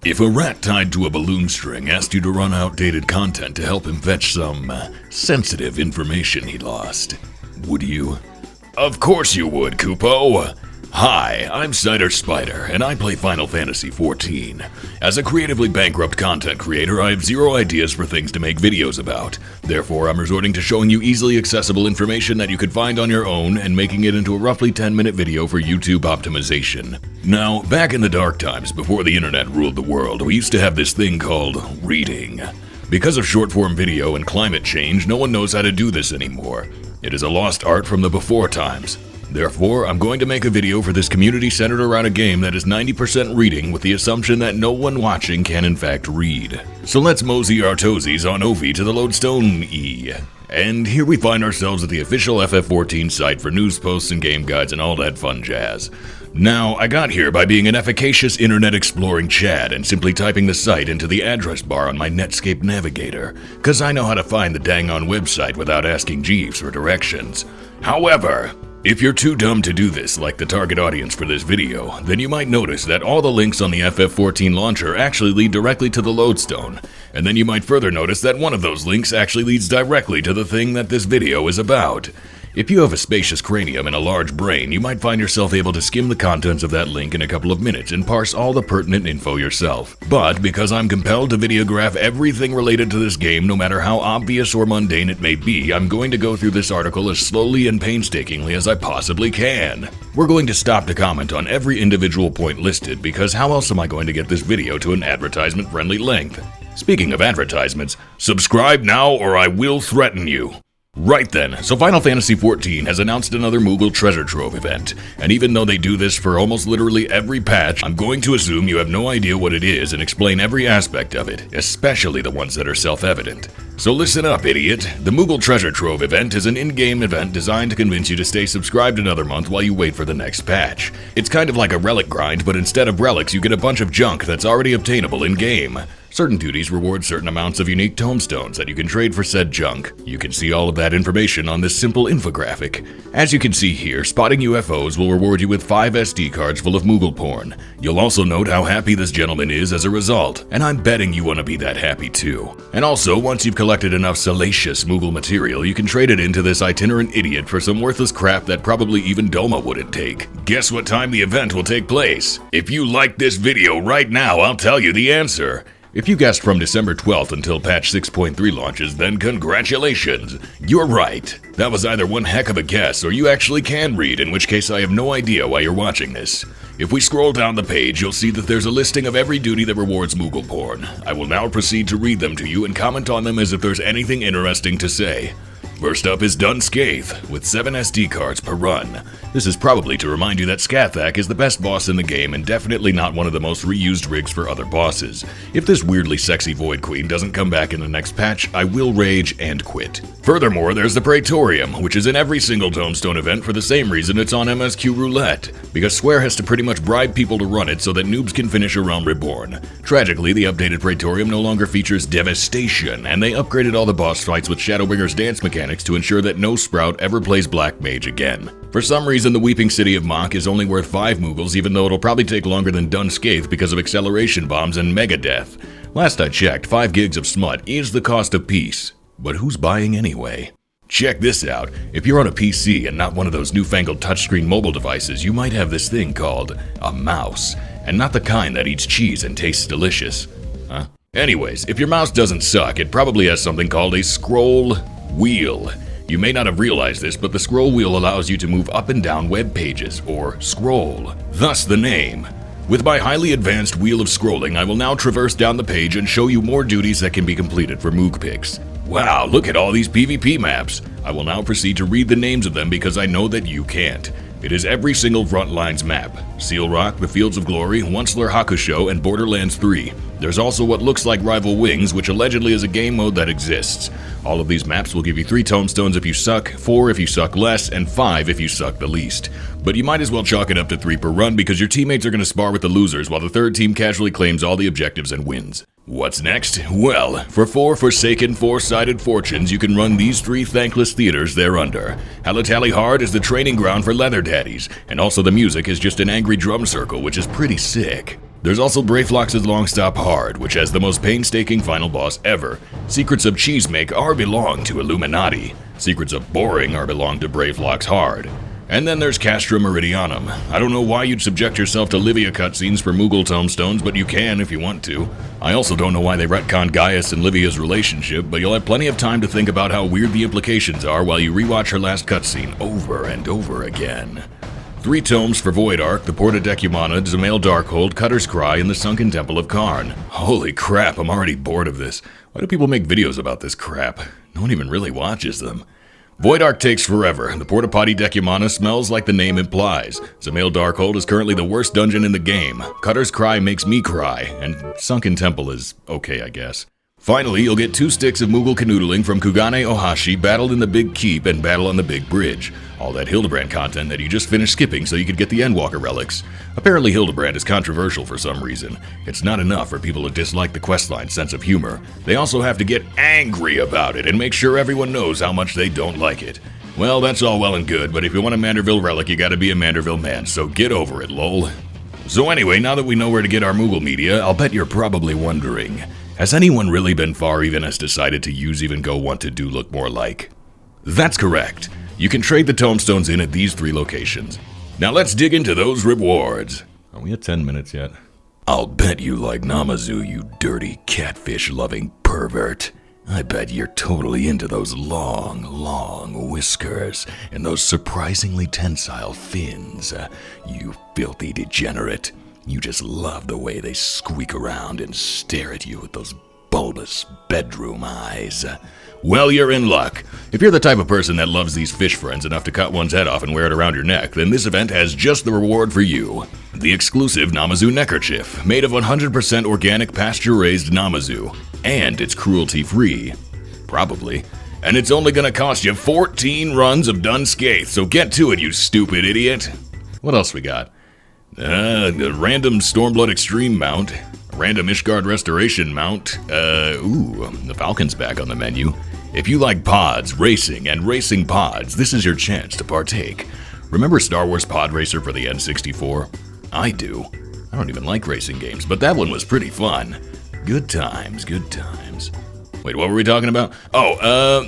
If a rat tied to a balloon string asked you to run outdated content to help him fetch some sensitive information he lost, would you? Of course you would, Kupo! Hi, I'm Cider Spider, and I play Final Fantasy XIV. As a creatively bankrupt content creator, I have zero ideas for things to make videos about. Therefore, I'm resorting to showing you easily accessible information that you could find on your own and making it into a roughly 10-minute video for YouTube optimization. Now, back in the dark times before the internet ruled the world, we used to have this thing called reading. Because of short-form video and climate change, no one knows how to do this anymore. It is a lost art from the before times. Therefore, I'm going to make a video for this community centered around a game that is 90% reading with the assumption that no one watching can in fact read. So let's mosey our toesies on Ovi to the lodestone E. And here we find ourselves at the official FF14 site for news posts and game guides and all that fun jazz. Now, I got here by being an efficacious internet exploring Chad and simply typing the site into the address bar on my Netscape navigator, cause I know how to find the dang-on website without asking Jeeves for directions. However, if you're too dumb to do this like the target audience for this video, then you might notice that all the links on the FF14 launcher actually lead directly to the lodestone, and then you might further notice that one of those links actually leads directly to the thing that this video is about. If you have a spacious cranium and a large brain, you might find yourself able to skim the contents of that link in a couple of minutes and parse all the pertinent info yourself. But because I'm compelled to videograph everything related to this game, no matter how obvious or mundane it may be, I'm going to go through this article as slowly and painstakingly as I possibly can. We're going to stop to comment on every individual point listed, because how else am I going to get this video to an advertisement-friendly length? Speaking of advertisements, subscribe now or I will threaten you. Right then, so Final Fantasy XIV has announced another Moogle Treasure Trove event, and even though they do this for almost literally every patch, I'm going to assume you have no idea what it is and explain every aspect of it, especially the ones that are self-evident. So listen up, idiot. The Moogle Treasure Trove event is an in-game event designed to convince you to stay subscribed another month while you wait for the next patch. It's kind of like a relic grind, but instead of relics, you get a bunch of junk that's already obtainable in-game. Certain duties reward certain amounts of unique tomestones that you can trade for said junk. You can see all of that information on this simple infographic. As you can see here, spotting UFOs will reward you with 5 SD cards full of Moogle porn. You'll also note how happy this gentleman is as a result, and I'm betting you want to be that happy too. And also, once you've collected enough salacious Moogle material, you can trade it into this itinerant idiot for some worthless crap that probably even Doma wouldn't take. Guess what time the event will take place? If you like this video right now, I'll tell you the answer. If you guessed from December 12th until patch 6.3 launches, then congratulations! You're right. That was either one heck of a guess or you actually can read, in which case I have no idea why you're watching this. If we scroll down the page, you'll see that there's a listing of every duty that rewards Moogle porn. I will now proceed to read them to you and comment on them as if there's anything interesting to say. First up is Done Scathe, with 7 SD cards per run. This is probably to remind you that Scathach is the best boss in the game and definitely not one of the most reused rigs for other bosses. If this weirdly sexy Void Queen doesn't come back in the next patch, I will rage and quit. Furthermore, there's the Praetorium, which is in every single Tombstone event for the same reason it's on MSQ Roulette, because Square has to pretty much bribe people to run it so that noobs can finish A Realm Reborn. Tragically, the updated Praetorium no longer features Devastation, and they upgraded all the boss fights with Shadowbringer's dance mechanics to ensure that no Sprout ever plays Black Mage again. For some reason, the Weeping City of Mach is only worth 5 Moogles, even though it'll probably take longer than Done Scathe because of acceleration bombs and Mega Death. Last I checked, 5 gigs of smut is the cost of peace. But who's buying anyway? Check this out. If you're on a PC and not one of those newfangled touchscreen mobile devices, you might have this thing called a mouse. And not the kind that eats cheese and tastes delicious. Huh? Anyways, if your mouse doesn't suck, it probably has something called a scroll wheel. You may not have realized this, but the scroll wheel allows you to move up and down web pages, or scroll. Thus the name. With my highly advanced wheel of scrolling, I will now traverse down the page and show you more duties that can be completed for Moog picks. Wow, look at all these PvP maps. I will now proceed to read the names of them because I know that you can't. It is every single Frontlines map. Seal Rock, the Fields of Glory, Onceler Hakusho, and Borderlands 3. There's also what looks like Rival Wings, which allegedly is a game mode that exists. All of these maps will give you 3 tomestones if you suck, 4 if you suck less, and 5 if you suck the least. But you might as well chalk it up to 3 per run because your teammates are going to spar with the losers while the third team casually claims all the objectives and wins. What's next? Well, for 4 forsaken 4-sided fortunes, you can run these 3 thankless theaters thereunder. Halatali Hard is the training ground for leather daddies, and also the music is just an angry drum circle, which is pretty sick. There's also Brayflox's Long Stop Hard, which has the most painstaking final boss ever. Secrets of Cheesemake are belong to Illuminati. Secrets of Boring are belong to Brayflox Hard. And then there's Castra Meridianum. I don't know why you'd subject yourself to Livia cutscenes for Moogle tomestones, but you can if you want to. I also don't know why they retconned Gaius and Livia's relationship, but you'll have plenty of time to think about how weird the implications are while you rewatch her last cutscene over and over again. 3 tomes for Void Ark, the Porta Decumana, Zamail Darkhold, Cutter's Cry, and the Sunken Temple of Karn. Holy crap, I'm already bored of this. Why do people make videos about this crap? No one even really watches them. Void Ark takes forever. The Porta Potty Decumana smells like the name implies. Zamail Darkhold is currently the worst dungeon in the game. Cutter's Cry makes me cry, and Sunken Temple is okay, I guess. Finally, you'll get 2 sticks of Moogle canoodling from Kugane Ohashi, Battle in the Big Keep, and Battle on the Big Bridge. All that Hildebrand content that you just finished skipping so you could get the Endwalker relics. Apparently Hildebrand is controversial for some reason. It's not enough for people to dislike the questline's sense of humor. They also have to get angry about it and make sure everyone knows how much they don't like it. Well, that's all well and good, but if you want a Manderville relic, you gotta be a Manderville man, so get over it, lol. So anyway, now that we know where to get our Moogle media, I'll bet you're probably wondering, has anyone really been far even has decided to use even go want to do look more like? That's correct. You can trade the tomestones in at these 3 locations. Now let's dig into those rewards. Are we at 10 minutes yet? I'll bet you like Namazu, you dirty catfish-loving pervert. I bet you're totally into those long whiskers and those surprisingly tensile fins. You filthy degenerate. You just love the way they squeak around and stare at you with those bulbous bedroom eyes. Well, you're in luck. If you're the type of person that loves these fish friends enough to cut one's head off and wear it around your neck, then this event has just the reward for you. The exclusive Namazu neckerchief, made of 100% organic pasture-raised Namazu. And it's cruelty-free. Probably. And it's only gonna cost you 14 runs of Dun Skaith, so get to it, you stupid idiot. What else we got? The random Stormblood Extreme mount. Random Ishgard Restoration mount. The Falcon's back on the menu. If you like pods, racing, and racing pods, this is your chance to partake. Remember Star Wars Pod Racer for the N64? I do. I don't even like racing games, but that one was pretty fun. Good times, good times. Wait, what were we talking about?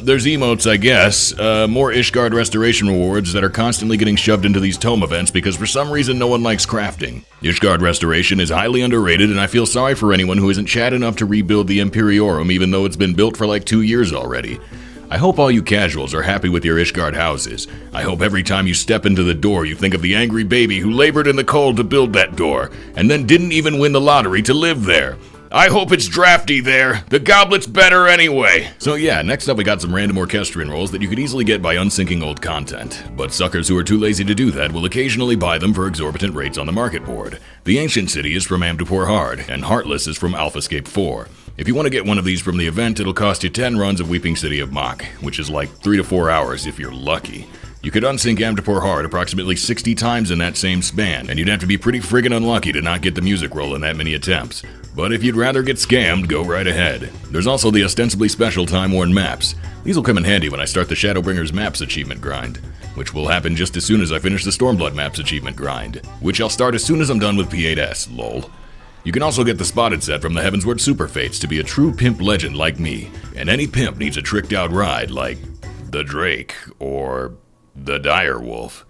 There's emotes, I guess. More Ishgard Restoration rewards that are constantly getting shoved into these tome events because for some reason no one likes crafting. Ishgard Restoration is highly underrated, and I feel sorry for anyone who isn't Chad enough to rebuild the Imperiorum even though it's been built for like 2 years already. I hope all you casuals are happy with your Ishgard houses. I hope every time you step into the door you think of the angry baby who labored in the cold to build that door, and then didn't even win the lottery to live there. I hope it's drafty there. The goblet's better anyway. So yeah, next up we got some random orchestrion rolls that you could easily get by unsyncing old content. But suckers who are too lazy to do that will occasionally buy them for exorbitant rates on the market board. The Ancient City is from Amdapor Hard, and Heartless is from Alphascape 4. If you want to get one of these from the event, it'll cost you 10 runs of Weeping City of Mach, which is like 3 to 4 hours if you're lucky. You could unsync Amdapor Hard approximately 60 times in that same span, and you'd have to be pretty friggin' unlucky to not get the music roll in that many attempts. But if you'd rather get scammed, go right ahead. There's also the ostensibly special Time-Worn maps. These will come in handy when I start the Shadowbringers Maps achievement grind, which will happen just as soon as I finish the Stormblood Maps achievement grind, which I'll start as soon as I'm done with P8S, lol. You can also get the Spotted set from the Heavensward Super Fates to be a true pimp legend like me, and any pimp needs a tricked out ride like the Drake or the Dire Wolf.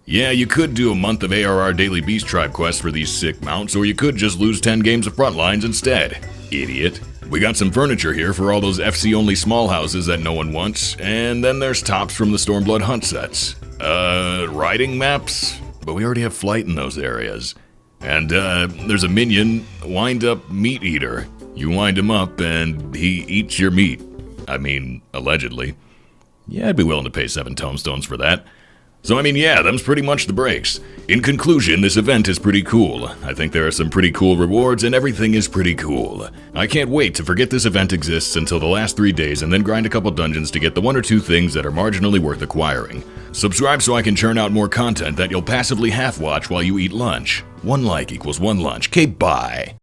Yeah, you could do a month of ARR Daily Beast Tribe quests for these sick mounts, or you could just lose 10 games of Frontlines instead. Idiot. We got some furniture here for all those FC-only small houses that no one wants, and then there's tops from the Stormblood hunt sets. Riding maps? But we already have flight in those areas. And, there's a minion, Wind-Up Meat Eater. You wind him up, and he eats your meat. I mean, allegedly. Yeah, I'd be willing to pay 7 tomestones for that. So I mean, yeah, them's pretty much the breaks. In conclusion, this event is pretty cool. I think there are some pretty cool rewards and everything is pretty cool. I can't wait to forget this event exists until the last 3 days and then grind a couple dungeons to get the 1 or 2 things that are marginally worth acquiring. Subscribe so I can churn out more content that you'll passively half-watch while you eat lunch. 1 like equals 1 lunch. Okay, bye.